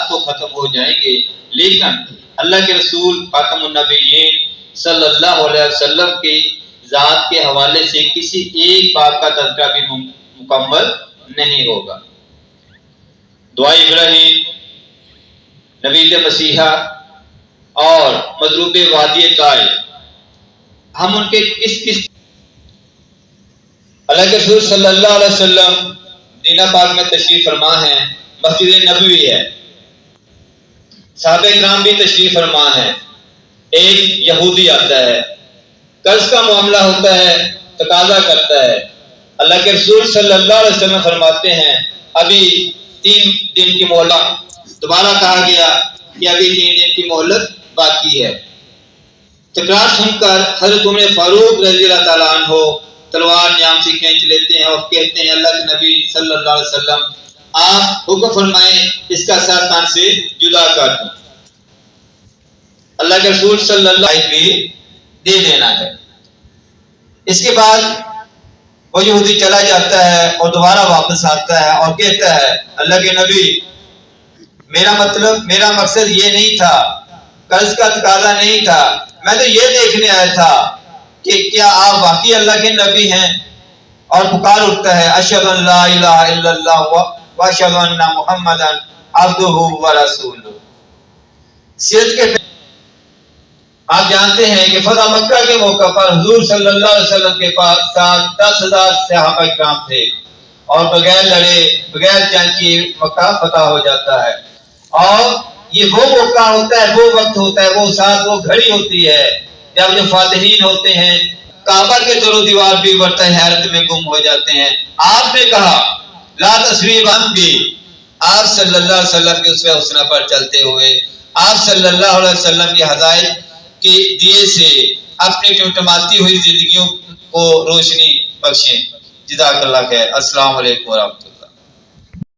تو ختم ہو جائیں گے، لیکن اللہ کے رسول خاتم النبیین صلی اللہ علیہ وسلم کی ذات کے حوالے سے کسی ایک بات کا تذکرہ بھی مکمل نہیں ہوگا۔ دعائے ابراہیم، نبی مسیحا اور مضروب وادی طائف، ہم ان کے کس اللہ کے رسول صلی اللہ علیہ وسلم مدینہ پاک میں تشریف فرما ہیں، مسجد نبوی ہے، صحابہ کرام بھی تشریف فرما ہیں۔ ایک یہودی آتا ہے، قرض کا معاملہ ہوتا ہے، تقاضا کرتا ہے، اللہ کے رسول صلی اللہ علیہ وسلم فرماتے ہیں ابھی 3 دن کی مہلت، دوبارہ کہا گیا کہ ابھی 3 دن کی مہلت باقی ہے۔ تکرار سن کر حضرت عمر فاروق رضی اللہ تعالیٰ عنہ تلوار نیام سے کھینچ لیتے ہیں اور کہتے ہیں اللہ کے نبی صلی اللہ علیہ وسلم آپ حکم فرمائیں اس کا سر تان سے جدا کر دوں۔ اللہ کے رسول صلی اللہ علیہ وسلم بھی دے دینا ہے۔ اس کے بعد وہ یہودی چلا جاتا ہے اور دوبارہ واپس آتا ہے اور کہتا ہے اللہ کے نبی میرا مقصد یہ نہیں تھا، قرض کا تقاضا نہیں تھا، میں تو یہ دیکھنے آیا تھا کہ کیا آپ واقعی اللہ کے نبی ہیں؟ اور پکار اٹھتا ہے اشہد ان لا الہ الا اللہ و اشہد ان محمدا عبدہ و رسولہ۔ سیرت کے آپ جانتے ہیں کہ فتح مکہ کے موقع پر حضور صلی اللہ علیہ وسلم کے پاس 10,000 صحابہ کرام تھے اور بغیر لڑے بغیر جنگ کی مکہ فتح ہو جاتا ہے۔ اور یہ وہ موقع ہوتا ہے، وہ وقت ہوتا ہے، وہ ساتھ وہ گھڑی ہوتی ہے جب جو فاتحین ہوتے ہیں کعبہ کے در و دیوار بھی برتہ حیرت میں گم ہو جاتے ہیں۔ آپ نے کہا لا تثریب بھی، آپ صلی اللہ علیہ وسلم کے اسوہ حسنہ پر چلتے ہوئے آپ صلی اللہ علیہ وسلم کے ہدایت کے دیے سے اپنی ٹمٹماتی ہوئی زندگیوں کو روشنی بخشیں۔ جزاک اللہ خیر۔ السلام علیکم ورحمۃ اللہ۔